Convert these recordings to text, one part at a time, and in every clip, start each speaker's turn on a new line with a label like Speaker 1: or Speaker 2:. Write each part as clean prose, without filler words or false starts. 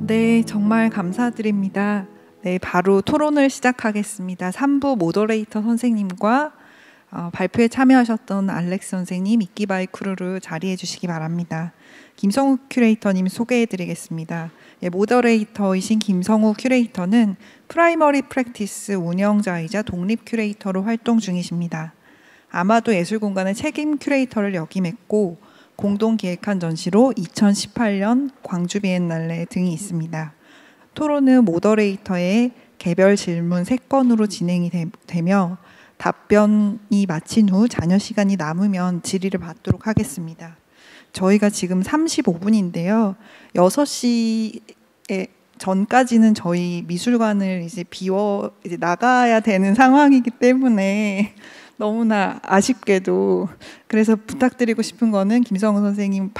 Speaker 1: 네, 정말 감사드립니다. 네, 바로 토론을 시작하겠습니다. 3부 모더레이터 선생님과 발표에 참여하셨던 알렉스 선생님, 이끼바이 쿠루루 자리해 주시기 바랍니다. 김성우 큐레이터님 소개해 드리겠습니다. 예, 모더레이터이신 김성우 큐레이터는 프라이머리 프랙티스 운영자이자 독립 큐레이터로 활동 중이십니다. 아마도 예술공간의 책임 큐레이터를 역임했고 공동 기획한 전시로 2018년 광주 비엔날레 등이 있습니다. 토론은 모더레이터의 개별 질문 3건으로 진행이 되며 답변이 마친 후 잔여 시간이 남으면 질의를 받도록 하겠습니다. 저희가 지금 35분인데요. 6시에 전까지는 저희 미술관을 이제 나가야 되는 상황이기 때문에 너무나 아쉽게도, 그래서 부탁드리고 싶은 거는 김성우 선생님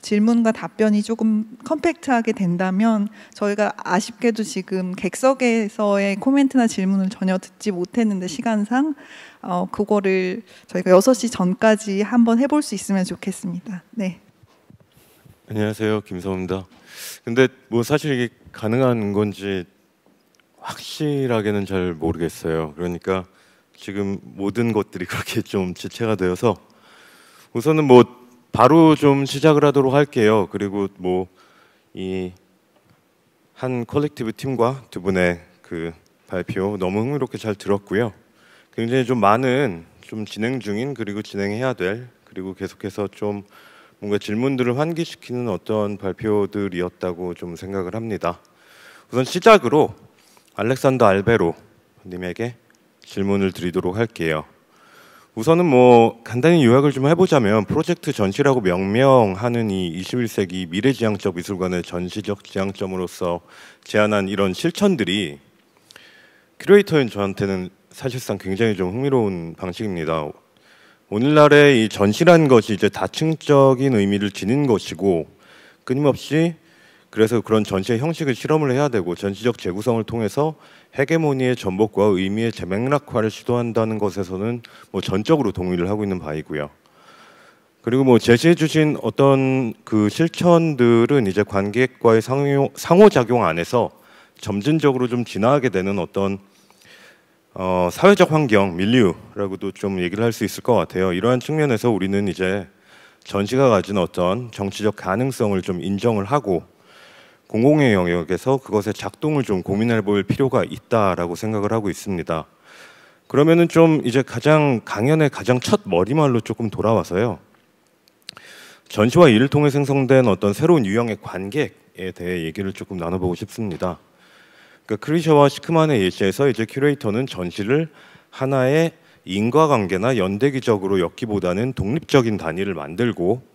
Speaker 1: 질문과 답변이 조금 컴팩트하게 된다면, 저희가 아쉽게도 지금 객석에서의 코멘트나 질문을 전혀 듣지 못했는데 시간상 그거를 저희가 6시 전까지 한번 해볼 수 있으면 좋겠습니다. 네.
Speaker 2: 안녕하세요, 김성우입니다. 근데 뭐 사실 이게 가능한 건지 확실하게는 잘 모르겠어요. 그러니까 지금 모든 것들이 그렇게 좀 지체가 되어서 우선은 뭐 바로 좀 시작을 하도록 할게요. 그리고 뭐 이 한 컬렉티브 팀과 두 분의 그 발표 너무 흥미롭게 잘 들었고요. 굉장히 좀 많은 좀 진행 중인, 그리고 진행해야 될, 그리고 계속해서 좀 뭔가 질문들을 환기시키는 어떤 발표들이었다고 좀 생각을 합니다. 우선 시작으로 알렉산더 알베로 님에게 질문을 드리도록 할게요. 우선은 뭐 간단히 요약을 좀 해보자면, 프로젝트 전시라고 명명하는 이 21세기 미래지향적 미술관의 전시적 지향점으로서 제안한 이런 실천들이 큐레이터인 저한테는 사실상 굉장히 좀 흥미로운 방식입니다. 오늘날의 이 전시라는 것이 이제 다층적인 의미를 지닌 것이고, 끊임없이 그래서 그런 전시의 형식을 실험을 해야 되고, 전시적 재구성을 통해서 헤게모니의 전복과 의미의 재맥락화를 시도한다는 것에서는 뭐 전적으로 동의를 하고 있는 바이고요. 그리고 뭐 제시해 주신 어떤 그 실천들은 이제 관객과의 상호작용 안에서 점진적으로 좀 진화하게 되는 어떤 사회적 환경, 밀리우라고도 좀 얘기를 할 수 있을 것 같아요. 이러한 측면에서 우리는 이제 전시가 가진 어떤 정치적 가능성을 좀 인정을 하고, 공공의 영역에서 그것의 작동을 좀 고민해 볼 필요가 있다라고 생각을 하고 있습니다. 그러면은 좀 이제 강연의 가장 첫 머리말로 조금 돌아와서요. 전시와 이를 통해 생성된 어떤 새로운 유형의 관객에 대해 얘기를 조금 나눠보고 싶습니다. 그러니까 크리셔와 시크만의 예시에서 이제 큐레이터는 전시를 하나의 인과관계나 연대기적으로 엮기보다는 독립적인 단위를 만들고,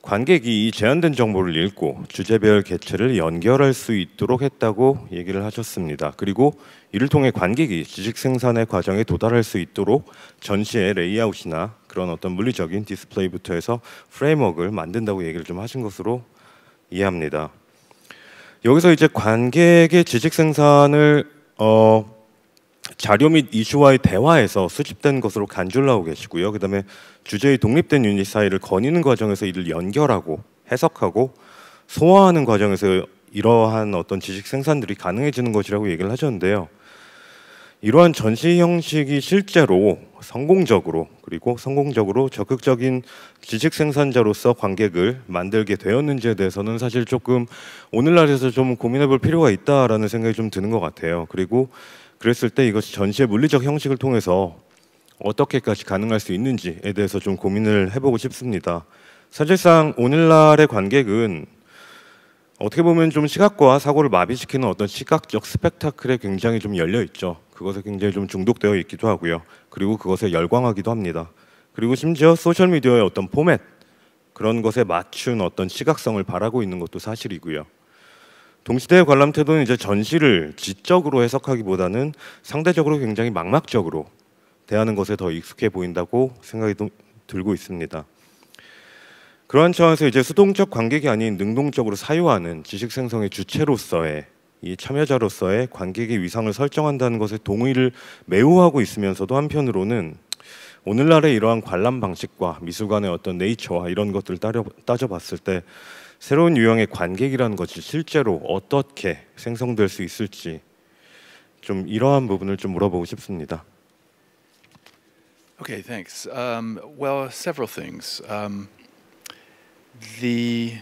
Speaker 2: 관객이 이 제한된 정보를 읽고 주제별 개체를 연결할 수 있도록 했다고 얘기를 하셨습니다. 그리고 이를 통해 관객이 지식 생산의 과정에 도달할 수 있도록 전시의 레이아웃이나 그런 어떤 물리적인 디스플레이부터 해서 프레임워크를 만든다고 얘기를 좀 하신 것으로 이해합니다. 여기서 이제 관객의 지식 생산을 자료 및 이슈와의 대화에서 수집된 것으로 간주를 하고 계시고요. 그 다음에 주제의 독립된 유닛 사이를 거니는 과정에서 이를 연결하고 해석하고 소화하는 과정에서 이러한 어떤 지식 생산들이 가능해지는 것이라고 얘기를 하셨는데요. 이러한 전시 형식이 실제로 성공적으로 적극적인 지식 생산자로서 관객을 만들게 되었는지에 대해서는 사실 조금 오늘날에서 좀 고민해 볼 필요가 있다라는 생각이 좀 드는 것 같아요. 그리고 그랬을 때 이것이 전시의 물리적 형식을 통해서 어떻게까지 가능할 수 있는지에 대해서 좀 고민을 해보고 싶습니다. 사실상 오늘날의 관객은 어떻게 보면 좀 시각과 사고를 마비시키는 어떤 시각적 스펙타클에 굉장히 좀 열려 있죠. 그것에 굉장히 좀 중독되어 있기도 하고요. 그리고 그것에 열광하기도 합니다. 그리고 심지어 소셜미디어의 어떤 포맷, 그런 것에 맞춘 어떤 시각성을 바라고 있는 것도 사실이고요. 동시대의 관람 태도는 이제 전시를 지적으로 해석하기보다는 상대적으로 굉장히 망막적으로 대하는 것에 더 익숙해 보인다고 생각이 들고 있습니다. 그러한 차원에서 이제 수동적 관객이 아닌 능동적으로 사유하는 지식 생성의 주체로서의 이 참여자로서의 관객의 위상을 설정한다는 것에 동의를 매우 하고 있으면서도 한편으로는 오늘날의 이러한 관람 방식과 미술관의 어떤 네이처와 이런 것들을 따져봤을 때 새로운 유형의 관객이라는 것이 실제로 어떻게 생성될 수 있을지 좀 이러한 부분을 좀 물어보고 싶습니다.
Speaker 3: Okay, thanks. Well, several things. The,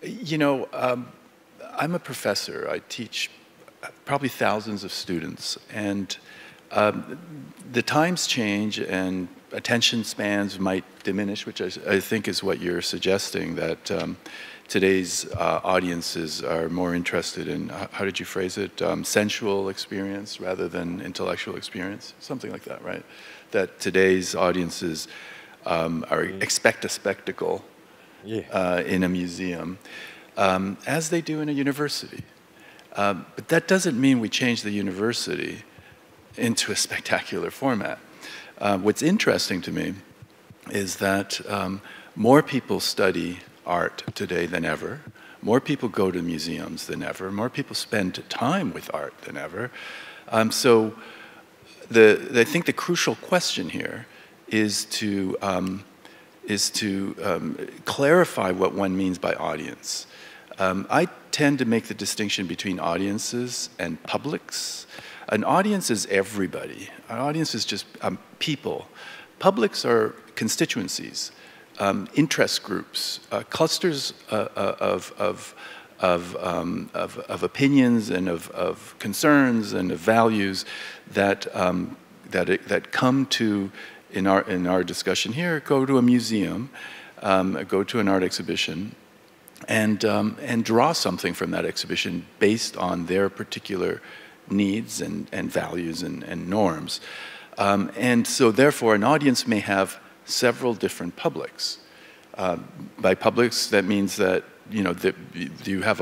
Speaker 3: you know, I'm a professor. I teach probably thousands of students, and the times change and attention spans might diminish, which I think is what you're suggesting, that today's audiences are more interested in, how did you phrase it, sensual experience rather than intellectual experience, something like that, right? That today's audiences expect a spectacle in a museum, as they do in a university. But that doesn't mean we change the university into a spectacular format. What's interesting to me is that more people study art today than ever. More people go to museums than ever. More people spend time with art than ever. So I think the crucial question here is to clarify what one means by audience. I tend to make the distinction between audiences and publics. An audience is everybody. An audience is just people. Publics are constituencies, interest groups, clusters of opinions and of concerns and of values that come to, in our discussion here, go to a museum, go to an art exhibition, and draw something from that exhibition based on their particular needs and values and norms. And so therefore an audience may have several different publics. By publics, that means that, you know, you have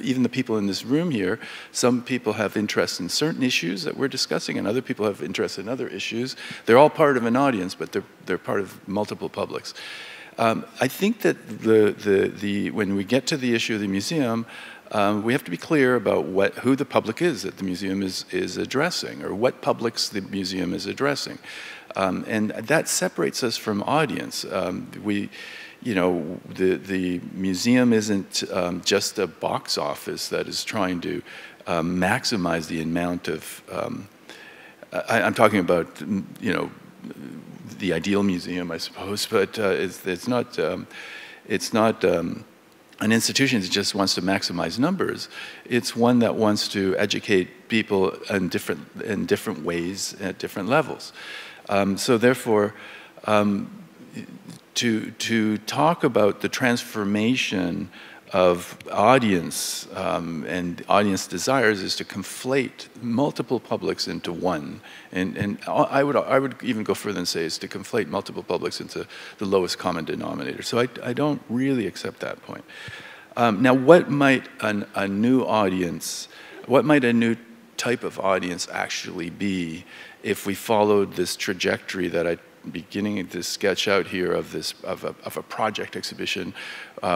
Speaker 3: even the people in this room here, some people have interest in certain issues that we're discussing and other people have interest in other issues. They're all part of an audience, but they're part of multiple publics. I think that when we get to the issue of the museum, we have to be clear about who the public is that the museum is addressing, or what publics the museum is addressing. And that separates us from audience. You know, the museum isn't just a box office that is trying to maximize the amount of, I'm talking about, you know, the ideal museum, I suppose, but it's not an institution that just wants to maximize numbers. It's one that wants to educate people in different ways at different levels. So therefore, to talk about the transformation of audience and audience desires is to conflate multiple publics into one. And I would even go further and say is to conflate multiple publics into the lowest common denominator. So I don't really accept that point. Now, what might a new audience, what might a new type of audience actually be if we followed this trajectory that I beginning to sketch out here of a project exhibition,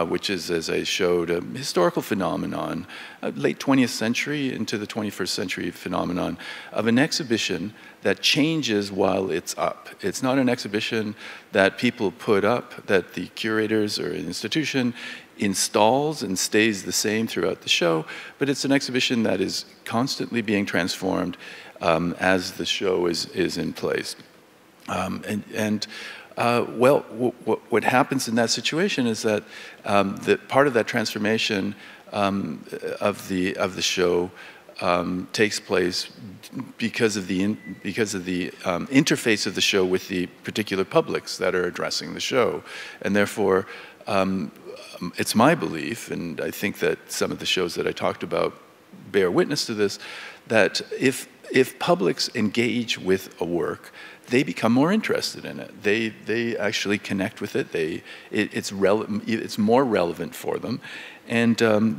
Speaker 3: which is, as I showed, a historical phenomenon, a late 20th century into the 21st century phenomenon of an exhibition that changes while it's up. It's not an exhibition that people put up, that the curators or an institution installs and stays the same throughout the show, but it's an exhibition that is constantly being transformed as the show is in place. Well, what happens in that situation is that part of that transformation of the show takes place because of the interface of the show with the particular publics that are addressing the show, and therefore it's my belief, and I think that some of the shows that I talked about bear witness to this, that if publics engage with a work, they become more interested in it. They actually connect with it. It's more relevant for them, and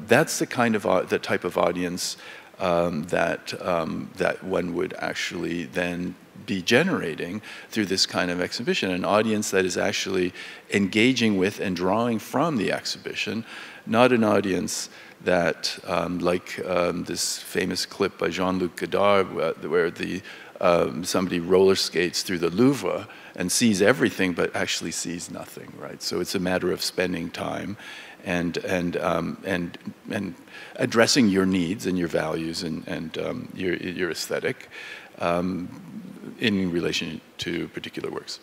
Speaker 3: that's the type of audience that one would actually then be generating through this kind of exhibition, an audience that is actually engaging with and drawing from the exhibition, not an audience that, like this famous clip by Jean-Luc Godard, where somebody roller skates through the Louvre and sees everything, but actually sees nothing, right? So it's a matter of spending time and addressing your needs and your values and your aesthetic in relation to particular works.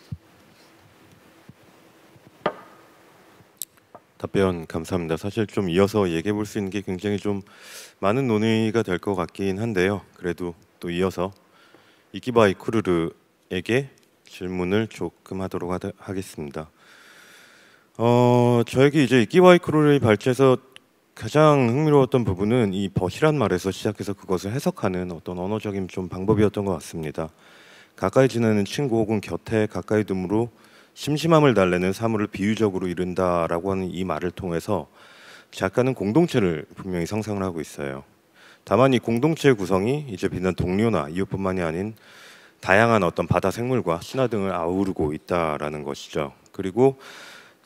Speaker 2: 답변 감사합니다. 사실 좀 이어서 얘기해 볼 수 있는 게 굉장히 좀 많은 논의가 될 것 같긴 한데요. 그래도 또 이어서 이키바이 쿠루르에게 질문을 조금 하도록 하겠습니다. 저에게 이제 이키바이 쿠루르의 발제에서 가장 흥미로웠던 부분은 이 벗이란 말에서 시작해서 그것을 해석하는 어떤 언어적인 좀 방법이었던 것 같습니다. 가까이 지내는 친구 혹은 곁에 가까이 둠으로 심심함을 달래는 사물을 비유적으로 이른다라고 하는 이 말을 통해서 작가는 공동체를 분명히 상상을 하고 있어요. 다만 이 공동체의 구성이 이제 비단 동료나 이웃뿐만이 아닌 다양한 어떤 바다 생물과 신화 등을 아우르고 있다라는 것이죠. 그리고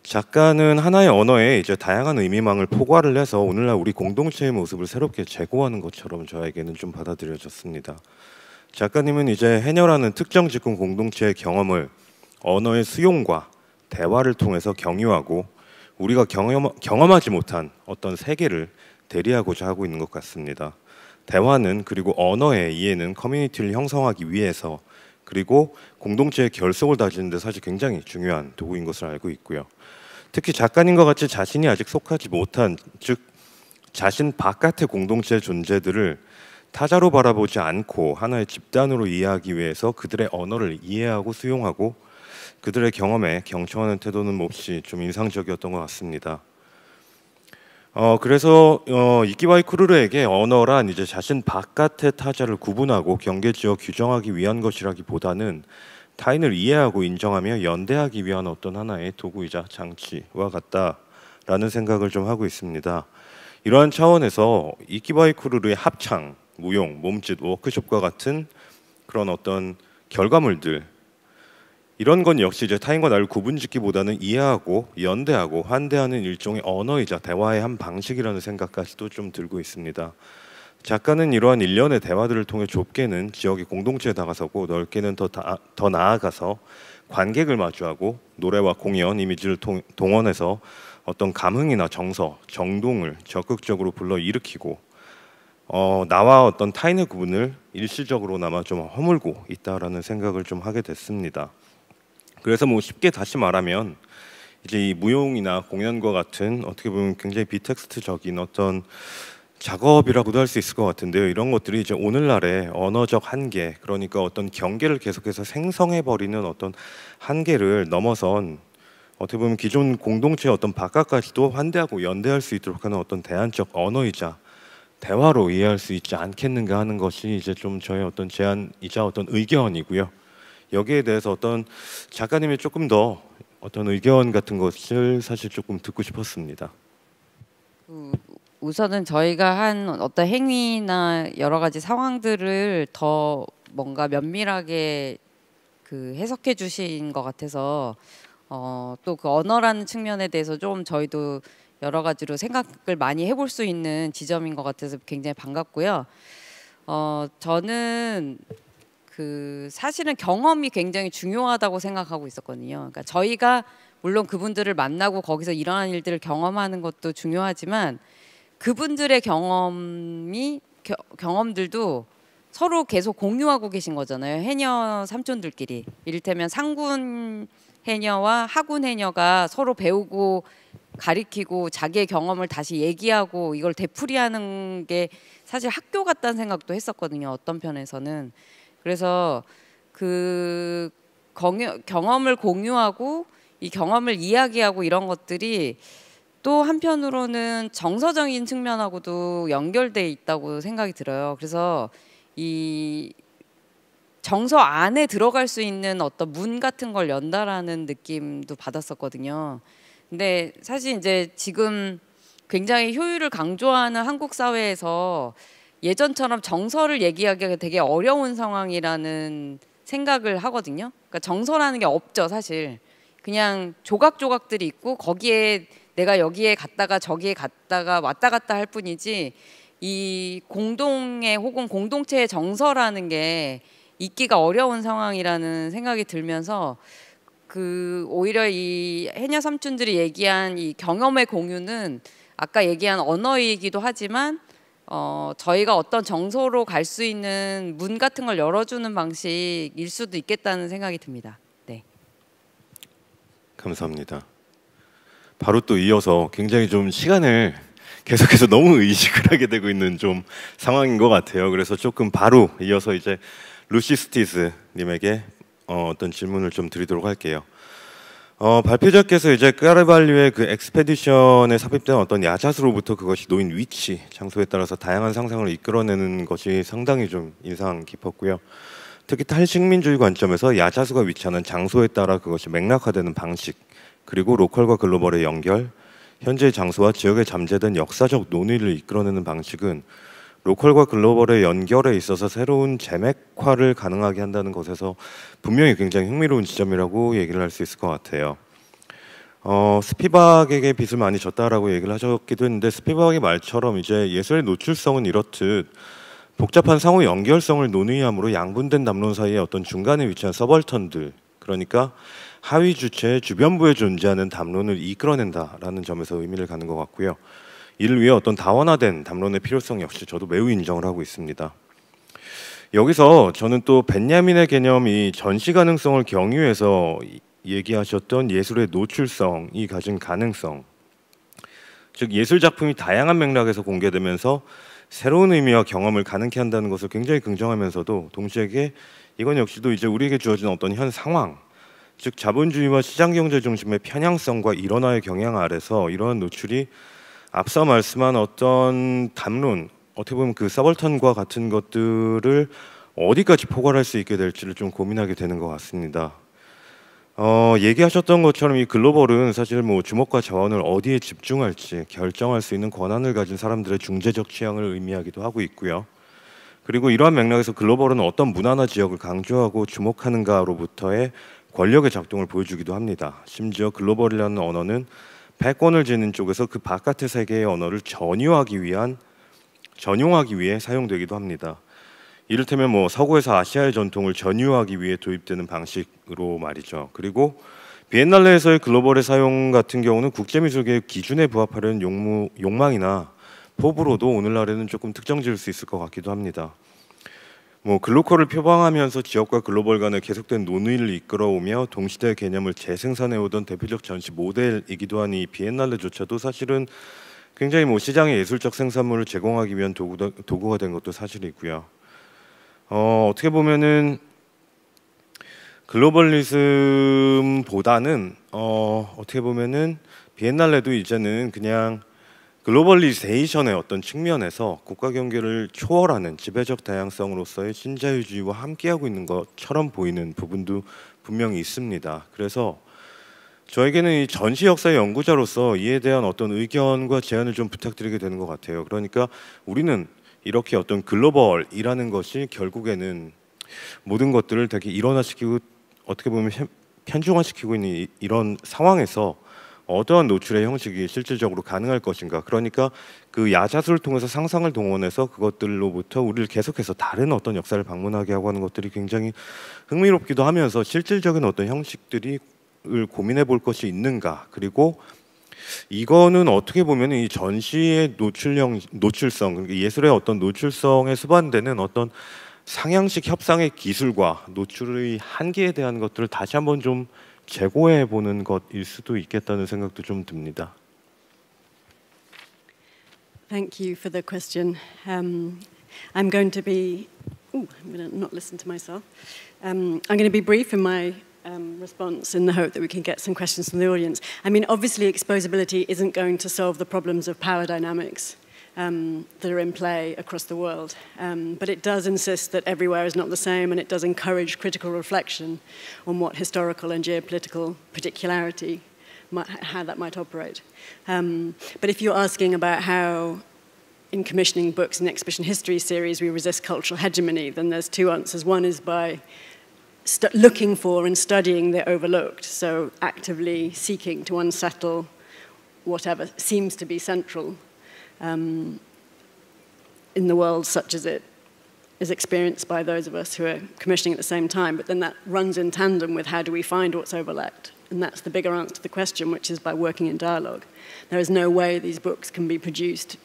Speaker 2: 작가는 하나의 언어에 이제 다양한 의미망을 포괄을 해서 오늘날 우리 공동체의 모습을 새롭게 재고하는 것처럼 저에게는 좀 받아들여졌습니다. 작가님은 이제 해녀라는 특정 직군 공동체의 경험을 언어의 수용과 대화를 통해서 경유하고 우리가 경험하지 못한 어떤 세계를 대리하고자 하고 있는 것 같습니다. 대화는 그리고 언어의 이해는 커뮤니티를 형성하기 위해서 그리고 공동체의 결속을 다지는 데 사실 굉장히 중요한 도구인 것을 알고 있고요. 특히 작가님과 같이 자신이 아직 속하지 못한, 즉 자신 바깥의 공동체의 존재들을 타자로 바라보지 않고 하나의 집단으로 이해하기 위해서 그들의 언어를 이해하고 수용하고 그들의 경험에 경청하는 태도는 몹시 좀 인상적이었던 것 같습니다. 그래서 이키바이 쿠루르에게 언어란 이제 자신 바깥의 타자를 구분하고 경계지어 규정하기 위한 것이라기보다는 타인을 이해하고 인정하며 연대하기 위한 어떤 하나의 도구이자 장치와 같다라는 생각을 좀 하고 있습니다. 이러한 차원에서 이키바이 쿠루르의 합창, 무용, 몸짓, 워크숍과 같은 그런 어떤 결과물들, 이런 건 역시 이제 타인과 나를 구분짓기보다는 이해하고 연대하고 환대하는 일종의 언어이자 대화의 한 방식이라는 생각까지도 좀 들고 있습니다. 작가는 이러한 일련의 대화들을 통해 좁게는 지역의 공동체에 다가서고 넓게는 더 나아가서 관객을 마주하고 노래와 공연, 이미지를 동원해서 어떤 감흥이나 정서, 정동을 적극적으로 불러일으키고 나와 어떤 타인의 구분을 일시적으로나마 좀 허물고 있다라는 생각을 좀 하게 됐습니다. 그래서 뭐 쉽게 다시 말하면 이제 이 무용이나 공연과 같은 어떻게 보면 굉장히 비텍스트적인 어떤 작업이라고도 할 수 있을 것 같은데요. 이런 것들이 이제 오늘날의 언어적 한계, 그러니까 어떤 경계를 계속해서 생성해 버리는 어떤 한계를 넘어선 어떻게 보면 기존 공동체의 어떤 바깥까지도 환대하고 연대할 수 있도록 하는 어떤 대안적 언어이자 대화로 이해할 수 있지 않겠는가 하는 것이 이제 좀 저의 어떤 제안이자 어떤 의견이고요. 여기에 대해서 어떤 작가님이 조금 더 어떤 의견 같은 것을 사실 조금 듣고 싶었습니다.
Speaker 4: 우선은 저희가 한 어떤 행위나 여러 가지 상황들을 더 뭔가 면밀하게 그 해석해 주신 것 같아서 또 그 언어라는 측면에 대해서 좀 저희도 여러 가지로 생각을 많이 해볼 수 있는 지점인 것 같아서 굉장히 반갑고요. 저는 그 사실은 경험이 굉장히 중요하다고 생각하고 있었거든요. 그러니까 저희가 물론 그분들을 만나고 거기서 일어난 일들을 경험하는 것도 중요하지만 그분들의 경험들도 서로 계속 공유하고 계신 거잖아요. 해녀 삼촌들끼리. 이를테면 상군 해녀와 하군 해녀가 서로 배우고 가리키고 자기의 경험을 다시 얘기하고 이걸 되풀이하는 게 사실 학교 같다는 생각도 했었거든요. 어떤 편에서는. 그래서 그 경험을 공유하고 이 경험을 이야기하고 이런 것들이 또 한편으로는 정서적인 측면하고도 연결돼 있다고 생각이 들어요. 그래서 이 정서 안에 들어갈 수 있는 어떤 문 같은 걸 연다라는 느낌도 받았었거든요. 근데 사실 이제 지금 굉장히 효율을 강조하는 한국 사회에서 예전처럼 정서를 얘기하기가 되게 어려운 상황이라는 생각을 하거든요. 그러니까 정서라는 게 없죠, 사실. 그냥 조각조각들이 있고 거기에 내가 여기에 갔다가 저기에 갔다가 왔다 갔다 할 뿐이지 이 공동의 혹은 공동체의 정서라는 게 있기가 어려운 상황이라는 생각이 들면서 그 오히려 이 해녀 삼촌들이 얘기한 이 경험의 공유는 아까 얘기한 언어이기도 하지만 저희가 어떤 정서로 갈 수 있는 문 같은 걸 열어주는 방식일 수도 있겠다는 생각이 듭니다. 네.
Speaker 2: 감사합니다. 바로 또 이어서 굉장히 좀 시간을 계속해서 너무 의식을 하게 되고 있는 좀 상황인 것 같아요. 그래서 조금 바로 이어서 이제 루시 스티즈 님에게 어떤 질문을 좀 드리도록 할게요. 발표자께서 이제 까르발류의 그 엑스페디션에 삽입된 어떤 야자수로부터 그것이 놓인 위치, 장소에 따라서 다양한 상상을 이끌어내는 것이 상당히 좀 인상 깊었고요. 특히 탈식민주의 관점에서 야자수가 위치하는 장소에 따라 그것이 맥락화되는 방식, 그리고 로컬과 글로벌의 연결, 현재의 장소와 지역에 잠재된 역사적 논의를 이끌어내는 방식은 로컬과 글로벌의 연결에 있어서 새로운 재맥화를 가능하게 한다는 것에서 분명히 굉장히 흥미로운 지점이라고 얘기를 할 수 있을 것 같아요. 스피박에게 빚을 많이 졌다라고 얘기를 하셨기도 했는데, 스피박의 말처럼 이제 예술의 노출성은 이렇듯 복잡한 상호 연결성을 논의함으로 양분된 담론 사이에 어떤 중간에 위치한 서벌턴들, 그러니까 하위 주체의 주변부에 존재하는 담론을 이끌어낸다라는 점에서 의미를 갖는 것 같고요. 이를 위해 어떤 다원화된 담론의 필요성 역시 저도 매우 인정을 하고 있습니다. 여기서 저는 또 벤야민의 개념이 전시 가능성을 경유해서 얘기하셨던 예술의 노출성이 가진 가능성, 즉 예술 작품이 다양한 맥락에서 공개되면서 새로운 의미와 경험을 가능케 한다는 것을 굉장히 긍정하면서도 동시에 이건 역시도 이제 우리에게 주어진 어떤 현 상황, 즉 자본주의와 시장경제 중심의 편향성과 일원화의 경향 아래서 이러한 노출이 앞서 말씀한 어떤 담론, 어떻게 보면 그 서벌턴과 같은 것들을 어디까지 포괄할 수 있게 될지를 좀 고민하게 되는 것 같습니다. 얘기하셨던 것처럼 이 글로벌은 사실 뭐 주목과 자원을 어디에 집중할지 결정할 수 있는 권한을 가진 사람들의 중재적 취향을 의미하기도 하고 있고요. 그리고 이러한 맥락에서 글로벌은 어떤 문화나 지역을 강조하고 주목하는가로부터의 권력의 작동을 보여주기도 합니다. 심지어 글로벌이라는 언어는 패권을 지닌 쪽에서 그 바깥의 세계의 언어를 전용하기 위해 사용되기도 합니다. 이를테면 뭐 서구에서 아시아의 전통을 전유하기 위해 도입되는 방식으로 말이죠. 그리고 비엔날레에서의 글로벌의 사용 같은 경우는 국제미술계의 기준에 부합하려는 욕망이나 포부로도 오늘날에는 조금 특정 지을 수 있을 것 같기도 합니다. 뭐 글로컬을 표방하면서 지역과 글로벌 간의 계속된 논의를 이끌어오며 동시대 개념을 재생산해오던 대표적 전시 모델이기도 한 이 비엔날레조차도 사실은 굉장히 뭐 시장의 예술적 생산물을 제공하기 위한 도구가 된 것도 사실이고요. 어떻게 보면은 글로벌리즘보다는 어떻게 보면은 비엔날레도 이제는 그냥 글로벌리제이션의 어떤 측면에서 국가 경계를 초월하는 지배적 다양성으로서의 신자유주의와 함께하고 있는 것처럼 보이는 부분도 분명히 있습니다. 그래서 저에게는 이 전시 역사 연구자로서 이에 대한 어떤 의견과 제안을 좀 부탁드리게 되는 것 같아요. 그러니까 우리는 이렇게 어떤 글로벌이라는 것이 결국에는 모든 것들을 되게 일원화시키고 어떻게 보면 편중화시키고 있는 이런 상황에서 어떠한 노출의 형식이 실질적으로 가능할 것인가. 그러니까 그 야자수를 통해서 상상을 동원해서 그것들로부터 우리를 계속해서 다른 어떤 역사를 방문하게 하고 하는 것들이 굉장히 흥미롭기도 하면서 실질적인 어떤 형식들을 고민해 볼 것이 있는가. 그리고 이거는 어떻게 보면 이 전시의 노출성, 그러니까 예술의 어떤 노출성에 수반되는 어떤 상향식 협상의 기술과 노출의 한계에 대한 것들을 다시 한번 좀 재고해 보는 것일 수도 있겠다는 생각도 좀 듭니다.
Speaker 5: Thank you for the question. I'm going to be. I'm going to not listen to myself. I'm going to be brief in my response in the hope that we can get some questions from the audience. I mean, obviously, exposability isn't going to solve the problems of power dynamics that are in play across the world. But it does insist that everywhere is not the same, and it does encourage critical reflection on what historical and geopolitical particularity, how that might operate. But if you're asking about how, in commissioning books in the Exhibition History series, we resist cultural hegemony, then there's two answers. One is by looking for and studying the overlooked, so actively seeking to unsettle whatever seems to be central in the world such as it is experienced by those of us who are commissioning at the same time, but then that runs in tandem with how do we find what's overlapped. And that's the bigger answer to the question, which is by working in dialogue. There is no way these books can be produced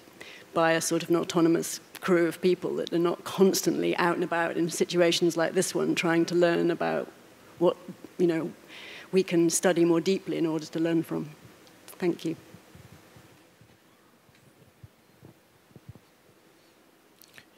Speaker 5: by a sort of an autonomous crew of people that are not constantly out and about in situations like this one, trying to learn about what, you know, we can study more deeply in order to learn from. Thank you.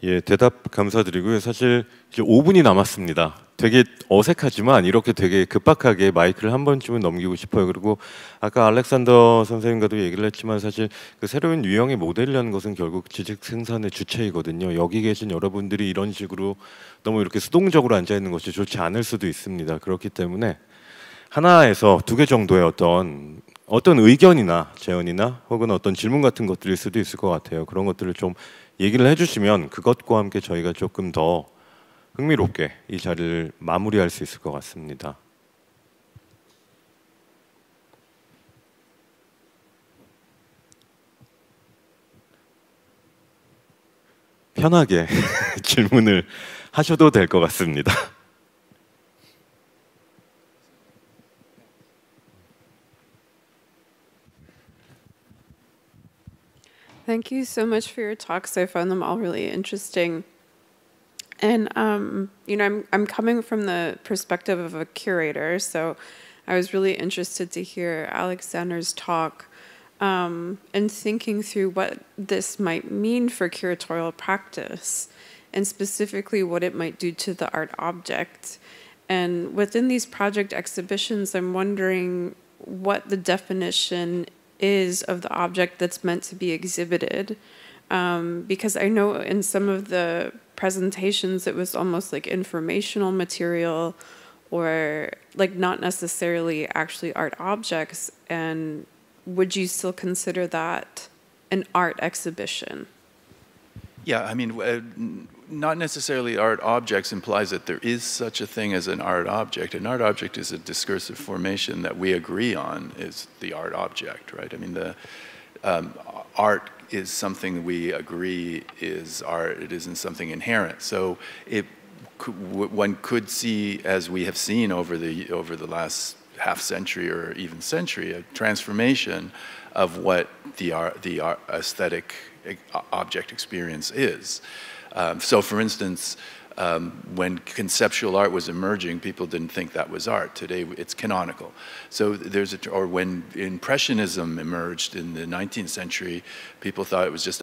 Speaker 2: 예, 대답 감사드리고요. 사실 이제 5분이 남았습니다. 되게 어색하지만 이렇게 되게 급박하게 마이크를 한 번쯤은 넘기고 싶어요. 그리고 아까 알렉산더 선생님과도 얘기를 했지만 사실 그 새로운 유형의 모델이라는 것은 결국 지식 생산의 주체이거든요. 여기 계신 여러분들이 이런 식으로 너무 이렇게 수동적으로 앉아 있는 것이 좋지 않을 수도 있습니다. 그렇기 때문에 하나에서 2개 정도의 어떤 의견이나 제언이나 혹은 어떤 질문 같은 것들일 수도 있을 것 같아요. 그런 것들을 좀 얘기를 해주시면 그것과 함께 저희가 조금 더 흥미롭게 이 자리를 마무리할 수 있을 것 같습니다. 편하게 질문을 하셔도 될 것 같습니다.
Speaker 6: Thank you so much for your talks. I found them all really interesting. And you know, I'm coming from the perspective of a curator, so I was really interested to hear Alexander's talk and thinking through what this might mean for curatorial practice, and specifically what it might do to the art object. And within these project exhibitions, I'm wondering what the definition is of the object that's meant to be exhibited. Because I know in some of the presentations it was almost like informational material or like not necessarily actually art objects. And would you still consider that an art exhibition?
Speaker 3: Yeah, I mean, not necessarily art objects implies that there is such a thing as an art object. An art object is a discursive formation that we agree on is the art object, right? I mean, the art is something we agree is art. It isn't something inherent. So one could see, as we have seen over the last half century or even century, a transformation of what the aesthetic object experience is. So, for instance, when conceptual art was emerging, people didn't think that was art. Today, it's canonical. So or when Impressionism emerged in the 19th century, people thought it was just